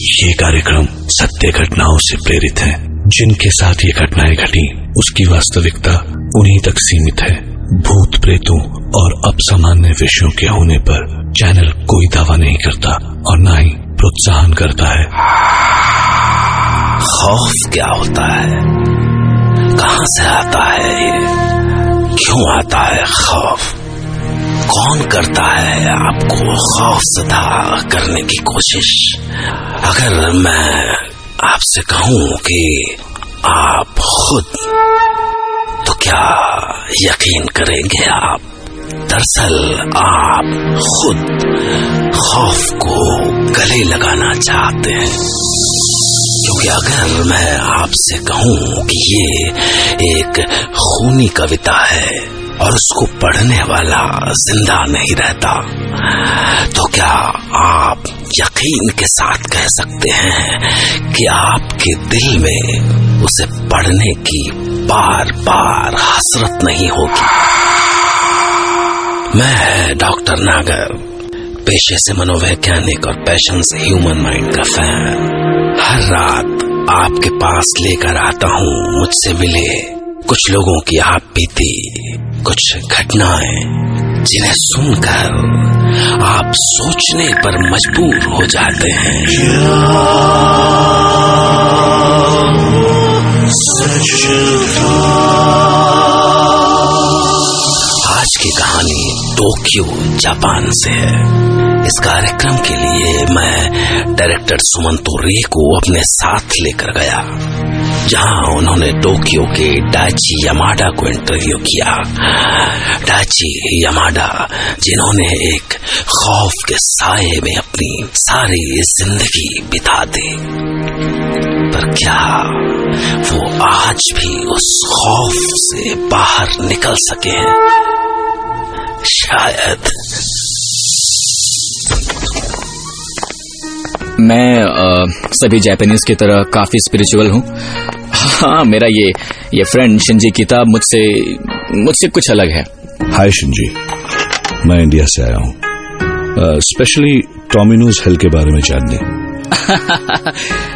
ये कार्यक्रम सत्य घटनाओं से प्रेरित है। जिनके साथ ये घटनाएं घटी उसकी वास्तविकता उन्हीं तक सीमित है। भूत प्रेतों और असामान्य विषयों के होने पर चैनल कोई दावा नहीं करता और न ही प्रोत्साहन करता है। खौफ क्या होता है, कहां से आता है ये, क्यों आता है खौफ, कौन करता है आपको खौफजदा करने की कोशिश? अगर मैं आपसे कहूं कि आप खुद, तो क्या यकीन करेंगे आप? दरअसल आप खुद खौफ को गले लगाना चाहते हैं, क्योंकि अगर मैं आपसे कहूं कि ये एक खूनी कविता है और उसको पढ़ने वाला जिंदा नहीं रहता, तो क्या आप यकीन के साथ कह सकते हैं कि आपके दिल में उसे पढ़ने की बार बार हसरत नहीं होगी? मैं डॉक्टर नागर, पेशे से मनोवैज्ञानिक और पैशन से ह्यूमन माइंड का फैन, हर रात आपके पास लेकर आता हूँ मुझसे मिले कुछ लोगों की आप बीती कुछ घटनाएं, जिन्हें सुनकर आप सोचने पर मजबूर हो जाते हैं। आज की कहानी टोक्यो जापान से है। इस कार्यक्रम के लिए मैं डायरेक्टर सुमंतो रे को अपने साथ लेकर गया, जहां उन्होंने टोक्यो के डाइची यामाडा को इंटरव्यू किया। डाइची यामाडा, जिन्होंने एक खौफ के साये में अपनी सारी जिंदगी बिता दी, पर क्या वो आज भी उस खौफ से बाहर निकल सके हैं? शायद। मैं सभी जापानीज की तरह काफी स्पिरिचुअल हूँ। हाँ, मेरा ये फ्रेंड शिंजी किताब मुझसे कुछ अलग है। हाय शिंजी, मैं इंडिया से आया हूँ स्पेशली टोमिनोज हेल के बारे में जानने।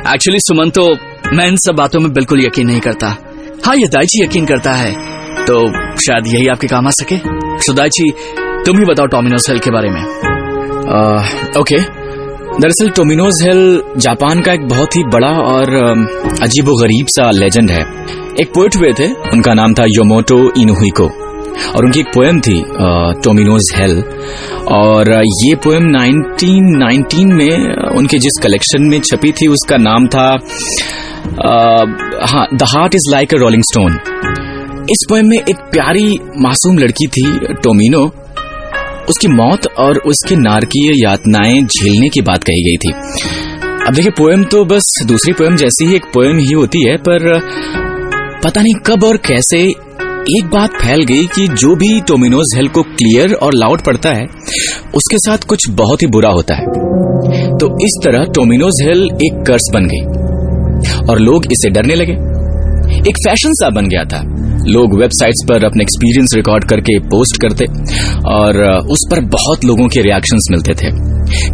एक्चुअली सुमंतो, मैं इन सब बातों में बिल्कुल यकीन नहीं करता। हाँ, ये दाइची यकीन करता है, तो शायद यही आपके काम आ सके। तो दाइची, तुम ही बताओ टोमिनोज हेल के बारे में। ओके, दरअसल टोमिनोज हेल जापान का एक बहुत ही बड़ा और अजीबोगरीब सा लेजेंड है। एक पोएट हुए थे, उनका नाम था योमोटो इनुहिको, और उनकी एक पोएम थी टोमिनोज हेल, और ये पोएम 1919 में उनके जिस कलेक्शन में छपी थी उसका नाम था the heart is like a rolling stone. इस पोएम में एक प्यारी मासूम लड़की थी टोमिनो, उसकी मौत और उसके नारकीय यातनाएं झेलने की बात कही गई थी। अब देखिए, पोएम तो बस दूसरी पोएम जैसी ही एक पोएम ही होती है, पर पता नहीं कब और कैसे एक बात फैल गई कि जो भी टोमिनोज हेल को क्लियर और लाउड पढ़ता है उसके साथ कुछ बहुत ही बुरा होता है। तो इस तरह टोमिनोज हेल एक कर्स बन गई और लोग इसे डरने लगे। एक फैशन सा बन गया था। लोग वेबसाइट्स पर अपने एक्सपीरियंस रिकॉर्ड करके पोस्ट करते और उस पर बहुत लोगों के रिएक्शंस मिलते थे।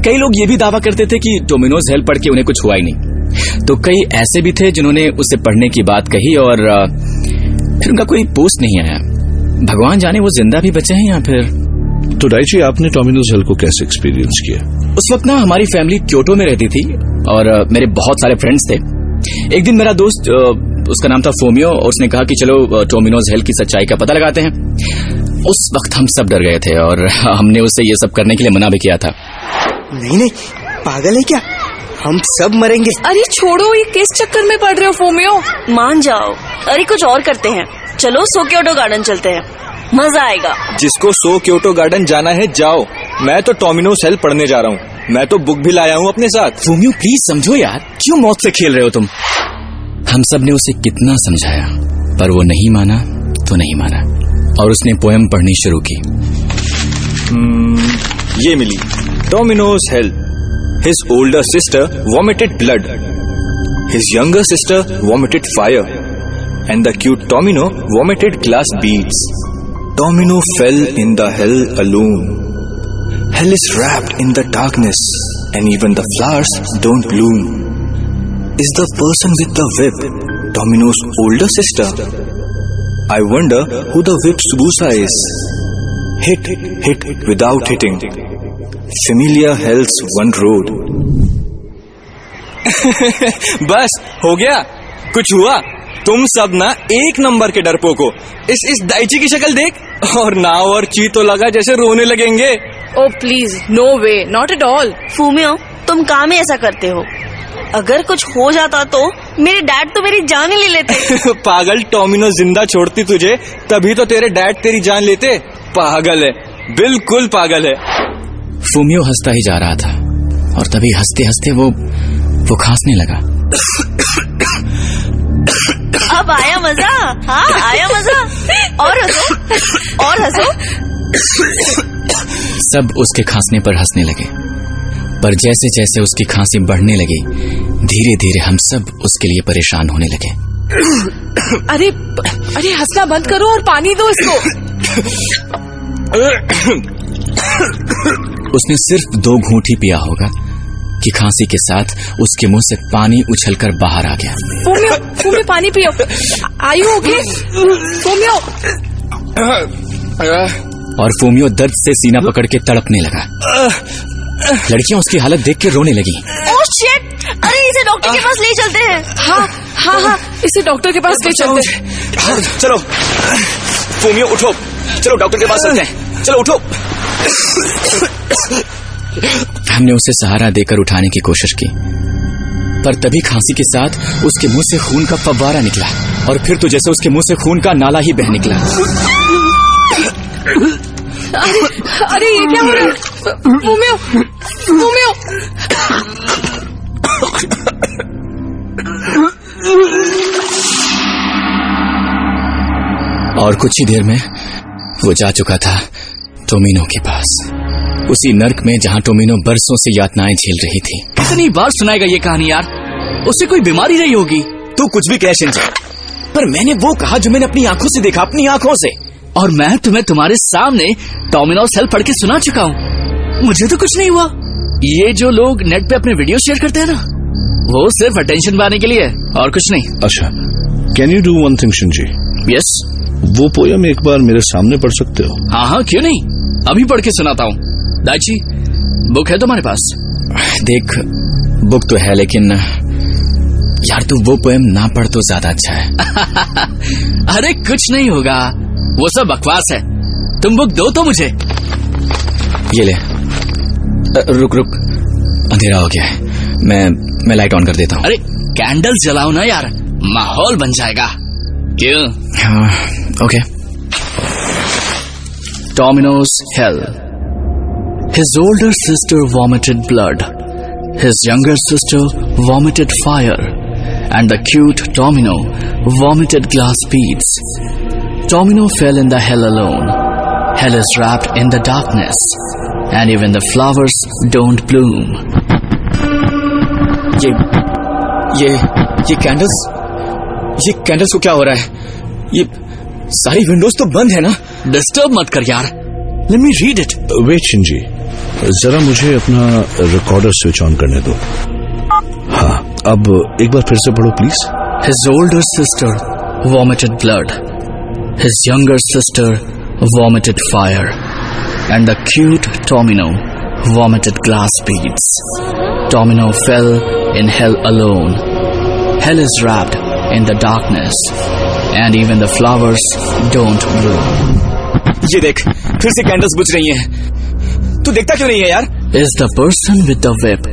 कई लोग ये भी दावा करते थे कि टोमिनोज हेल पढ़ के उन्हें कुछ हुआ ही नहीं। तो कई ऐसे भी थे जिन्होंने उसे पढ़ने की बात कही और फिर उनका कोई पोस्ट नहीं आया। भगवान जाने वो जिंदा भी बचे हैं या फिर। तो डाइची, आपने टोमिनोज हेल को कैसे एक्सपीरियंस किया? उस वक्त ना हमारी फैमिली क्योटो में रहती थी और मेरे बहुत सारे फ्रेंड्स थे। एक दिन मेरा दोस्त, उसका नाम था फोमियो, और उसने कहा कि चलो टोमिनोज हेल की सच्चाई का पता लगाते हैं। उस वक्त हम सब डर गए थे और हमने उसे ये सब करने के लिए मना भी किया था। नहीं, पागल है क्या? हम सब मरेंगे। अरे छोड़ो, ये किस चक्कर में पड़ रहे हो फोमियो? मान जाओ। अरे कुछ और करते हैं, चलो सो क्योटो गार्डन चलते हैं, मजा आएगा। जिसको सो क्योटो गार्डन जाना है जाओ, मैं तो टोमिनोज हेल पढ़ने जा रहा हूँ। मैं तो बुक भी लाया हूँ अपने साथ। फोमियो प्लीज समझो यार, क्यों मौत से खेल रहे हो तुम? हम सब ने उसे कितना समझाया, पर वो नहीं माना तो नहीं माना और उसने पोएम पढ़नी शुरू की। ये मिली, Tomino's hello. His older sister vomited blood. His younger sister vomited fire. And the cute Tomino vomited glass beads. Tomino fell in the hell alone. Hell is wrapped in the darkness, and even the flowers don't bloom. is the person with the whip Tomino's older sister? I wonder who the whip Subusa is. Hit without hitting. Familiar Hell's one road. बस हो गया, कुछ हुआ? तुम सब ना एक number के डरपोक हो। इस दाइची की शक्ल देख, और नाव और ची तो लगा जैसे रोने लगेंगे। Oh please, no way, not at all. Fumio, तुम काम ही ऐसा करते हो। अगर कुछ हो जाता तो मेरे डैड तो मेरी जान ही ले लेते। पागल, टोमिनो जिंदा छोड़ती तुझे तभी तो तेरे डैड तेरी जान लेते। पागल है, बिल्कुल पागल है। फूमियो हंसता ही जा रहा था और तभी हंसते हंसते वो खांसने लगा। अब आया मजा? हाँ, आया मजा। और हंसो, और हंसो। सब उसके खांसने पर हंसने लगे, पर जैसे जैसे उसकी खांसी बढ़ने लगी, धीरे धीरे हम सब उसके लिए परेशान होने लगे। अरे अरे, हंसना बंद करो और पानी दो इसको। उसने सिर्फ 2 घूंट ही पिया होगा कि खांसी के साथ उसके मुंह से पानी उछलकर बाहर आ गया। फूमियो, पानी पियो। Are you okay? फूमियो। और फूमियो दर्द से सीना पकड़ के तड़पने लगा। लड़कियां उसकी हालत देख के रोने लगी। Oh shit! अरे इसे डॉक्टर के पास ले चलते हैं। हाँ, इसे डॉक्टर के पास ले चलते हैं। चलो फूमियो, उठो, चलो डॉक्टर के पास चलते हैं। चलो उठो। हमने उसे सहारा देकर उठाने की कोशिश की, पर तभी खांसी के साथ उसके मुंह से खून का फव्वारा निकला, और फिर तो जैसे उसके मुंह से खून का नाला ही बह निकला। अरे ये क्या हो रहा है? फूमियो। और कुछ ही देर में वो जा चुका था टोमिनो के पास, उसी नर्क में जहां टोमिनो बरसों से यातनाएं झेल रही थी। कितनी बार सुनाएगा ये कहानी यार? उससे कोई बीमारी नहीं होगी। तू कुछ भी कह शिनचो, पर मैंने वो कहा जो मैंने अपनी आंखों से देखा, अपनी आंखों से। और मैं तुम्हें तुम्हारे सामने टोमिनोस हेल पढ़ के सुना चुका हूँ। मुझे तो कुछ नहीं हुआ। ये जो लोग नेट पे अपने वीडियो शेयर करते हैं ना, वो सिर्फ अटेंशन पाने के लिए है और कुछ नहीं। अच्छा, can you do one thing Shinji? Yes. वो पोयम एक बार मेरे सामने पढ़ सकते हो? हाँ, क्यों नहीं, अभी पढ़ के सुनाता हूँ। दाइची, बुक है तुम्हारे पास? देख, बुक तो है, लेकिन यार तू वो पोएम ना पढ़ तो ज्यादा अच्छा है। अरे कुछ नहीं होगा, वो सब बकवास है। तुम बुक दो तो मुझे। ये ले। रुक, अंधेरा हो गया है, मैं लाइट ऑन कर देता हूँ। अरे कैंडल जलाओ ना यार, माहौल बन जाएगा। क्यों? हाँ, okay. Tomino's Hell. His older sister vomited blood. His younger sister vomited fire. And the cute Tomino vomited glass beads. Tomino fell in the hell alone. Hell is wrapped in the darkness. And even the flowers don't bloom. ये candles को क्या हो रहा है? ये सारी Windows तो बंद है ना? डिस्टर्ब मत कर यार। Let me read it. Wait Shinji, जरा मुझे अपना रिकॉर्डर स्विच ऑन करने दो। हाँ, अब एक बार फिर से पढ़ो please. His older sister vomited blood. His younger sister vomited fire. And the cute Tomino vomited glass beads. Tomino fell in hell alone. Hell is wrapped in the darkness. And even the flowers don't bloom. ये देख, फिर से candles बुझ रही हैं। तू देखता क्यों नहीं है यार? Is the person with the whip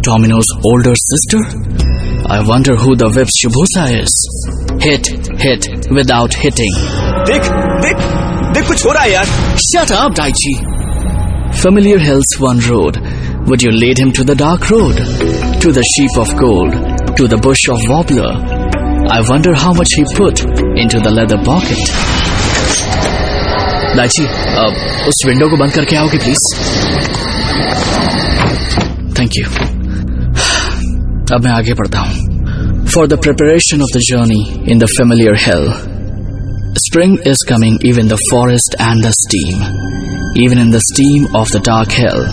Tomino's older sister? I wonder who the whip Shibusa is. Hit without hitting. देख कुछ हो रहा है यार। Shut up, Daichi. Familiar Hell's one road. Would you lead him to the dark road? To the sheep of gold? To the bush of wobbler? I wonder how much he put into the leather pocket. Daiichi, उस window को बंद करके आओगे please? Thank you. अब मैं आगे बढ़ता हूँ। For the preparation of the journey in the familiar hell, spring is coming even the forest and the steam, even in the steam of the dark hell,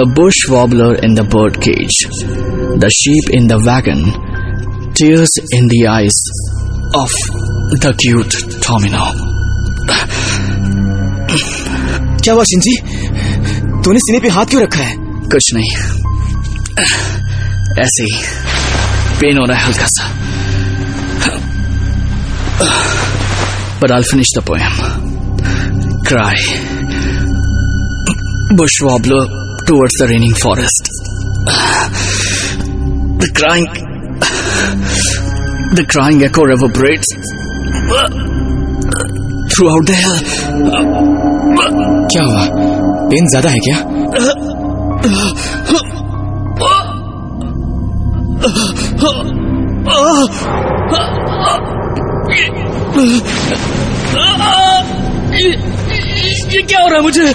the bush wobbler in the bird cage, the sheep in the wagon, tears in the eyes of the cute Tomino. क्या हुआ Shinji? तूने सीने पे हाथ क्यों रखा है? कुछ नहीं, ऐसे ही पेन हो रहा है हल्का सा. But I'll finish the poem. Cry, bush wobbler towards the raining forest. The crying echo reverberates throughout the hill. क्या हुआ? पेन ज्यादा है क्या? ये क्या हो रहा है मुझे?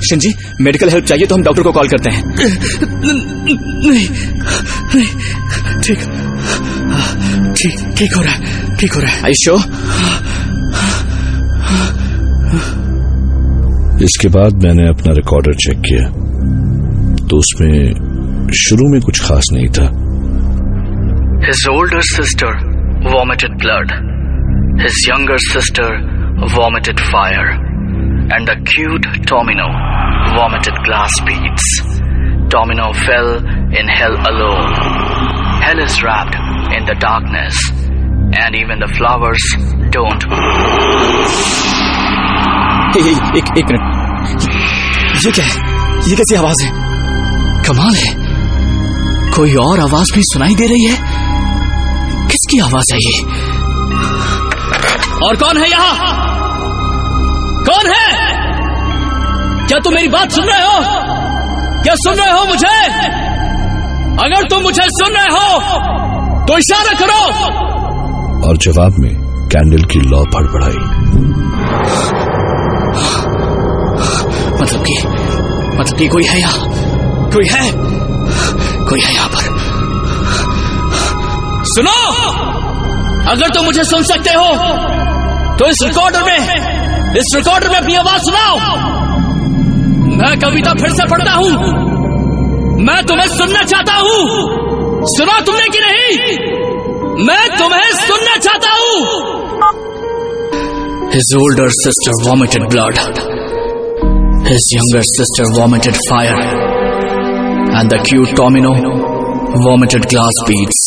शिंजी, मेडिकल हेल्प चाहिए तो हम डॉक्टर को कॉल करते हैं. नहीं, ठीक हो रहा है. Are you sure? इसके बाद मैंने अपना रिकॉर्डर चेक किया तो उसमें शुरू में कुछ खास नहीं था. His older sister vomited blood. His younger sister vomited fire. And the cute Tomino vomited glass beads. Tomino fell in hell alone. Hell is wrapped in the darkness. And even the flowers don't. एक minute. ये क्या है? ये कैसी आवाज है? कमाल है, कोई और आवाज भी सुनाई दे रही है. किसकी आवाज है ये? और कौन है यहाँ? कौन है? क्या तुम मेरी बात सुन रहे हो? क्या सुन रहे हो मुझे? अगर तुम मुझे सुन रहे हो तो इशारा करो. और जवाब में कैंडल की लौ फड़फड़ाई. मतलब कि कोई है यहाँ? कोई है यहाँ पर? सुनो, अगर तुम मुझे सुन सकते हो तो इस रिकॉर्डर में अपनी आवाज सुनाओ. मैं कविता फिर से पढ़ता हूँ. मैं तुम्हें सुनना चाहता हूँ. सुना तुमने कि नहीं? मैं तुम्हें सुनना चाहता हूँ. His older sister vomited blood. His younger sister vomited fire. And the cute Tomino vomited glass beads.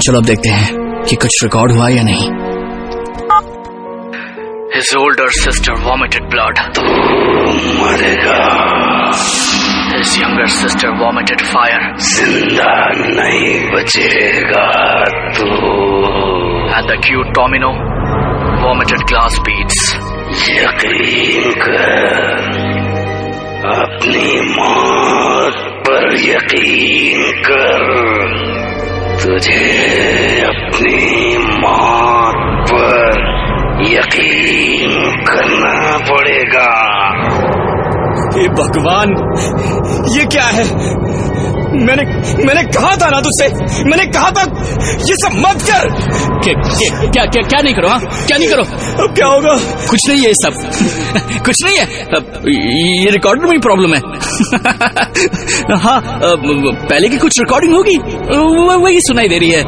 चलो अब देखते हैं कि कुछ रिकॉर्ड हुआ या नहीं. His older sister vomited blood. तू मरेगा. His younger sister vomited fire. जिंदा नहीं बचेगा तू. And the cute Tomino vomited glass beads. यकीन कर, अपनी मौत पर यकीन कर. तुझे अपनी मौत पर यकीन करना पड़ेगा. हे भगवान, ये क्या है? मैंने कहा था ना तुझसे, मैंने कहा था ये सब मत कर. क्या नहीं करो? हाँ, क्या नहीं करो? अब क्या होगा? कुछ नहीं है ये सब. कुछ नहीं है. ये रिकॉर्डर में प्रॉब्लम है. हाँ, पहले की कुछ रिकॉर्डिंग होगी, वही सुनाई दे रही है.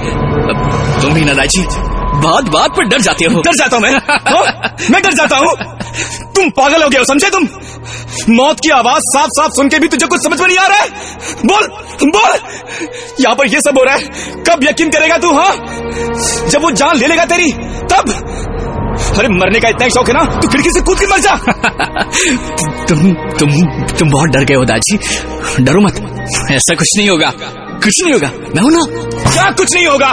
तुम भी नाराजी बात पर डर जाते हो. डर जाता हूँ मैं डर जाता हूँ. तुम पागल हो गए हो, समझे तुम? मौत की आवाज साफ सुन के भी तुझे कुछ समझ में नहीं आ रहा है? बोल. यहाँ पर ये सब हो रहा है, कब यकीन करेगा तू? हाँ, जब वो जान ले लेगा तेरी तब. अरे मरने का इतना ही शौक है ना, तू खिड़की से कूद के मर जा. तुम बहुत डर गए हो दाजी. डरो मत, ऐसा कुछ नहीं होगा. मैं हूं ना. क्या कुछ नहीं होगा?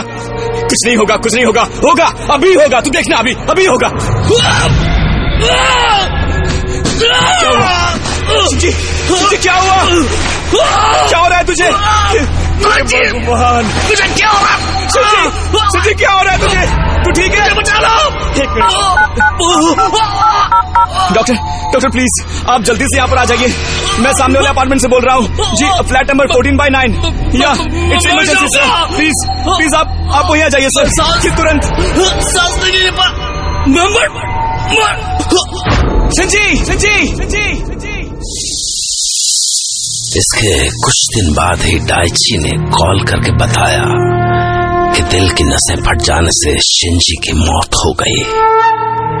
होगा, अभी होगा. तू देखना, अभी होगा. क्या हुआ? जी, क्या हुआ? क्या हो रहा है तुझे? भगवान, तुझे क्या हो रहा है? सुजी, क्या हो रहा है तुझे? तू ठीक है? बचा लो. एक मिनट. डॉक्टर प्लीज, आप जल्दी से यहाँ पर आ जाइए. मैं सामने वाले अपार्टमेंट से बोल रहा हूँ जी. Flat number 14/9. या इट्स इमरजेंसी सर. प्लीज आप वहीं आ जाइए सर, तुरंत. सांस नहीं ले पा. संजी. इसके कुछ दिन बाद ही डाइची ने कॉल करके बताया कि दिल की नसें फट जाने से शिंजी की मौत हो गई।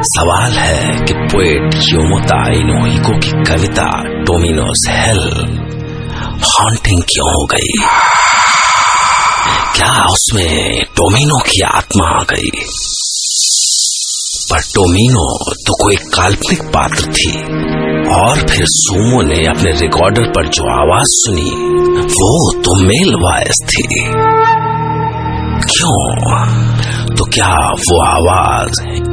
सवाल है कि पोएट योमोता इनोहिको की कविता टोमिनोज हेल हॉन्टिंग क्यों हो गई? क्या उसमें टोमिनो की आत्मा आ गई? पर टोमिनो तो कोई काल्पनिक पात्र थी, और फिर सुमो ने अपने रिकॉर्डर पर जो आवाज सुनी वो तो मेल वॉइस थी। क्यों? तो क्या वो आवाज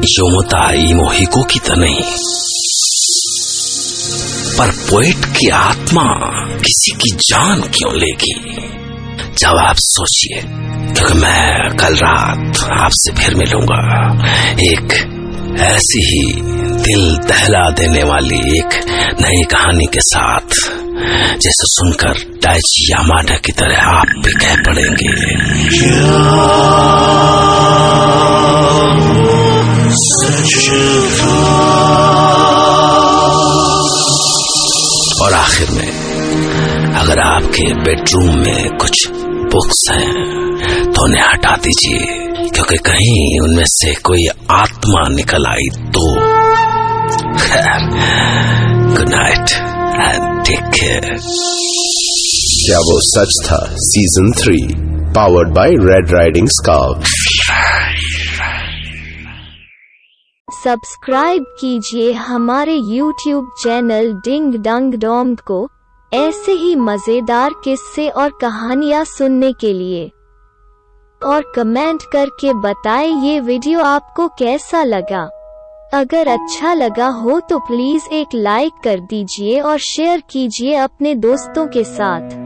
योमोता इनोहिको की तो नहीं? पर पोएट की आत्मा किसी की जान क्यों लेगी? जवाब सोचिए, क्योंकि मैं कल रात आपसे फिर मिलूंगा एक ऐसी ही दिल दहला देने वाली एक नई कहानी के साथ, जिसे सुनकर डाइची यामाडा की तरह आप भी कह पड़ेंगे, और आखिर में अगर आपके बेडरूम में कुछ बुक्स हैं तो उन्हें हटा दीजिए, क्योंकि कहीं उनमें से कोई आत्मा निकल आई तो। Good night and take care. क्या वो सच था? Season 3 powered by red riding scarf. Subscribe कीजिए हमारे YouTube चैनल डिंग डंग डोम को ऐसे ही मजेदार किस्से और कहानियाँ सुनने के लिए, और कमेंट करके बताएं ये वीडियो आपको कैसा लगा। अगर अच्छा लगा हो तो प्लीज एक लाइक कर दीजिए और शेयर कीजिए अपने दोस्तों के साथ।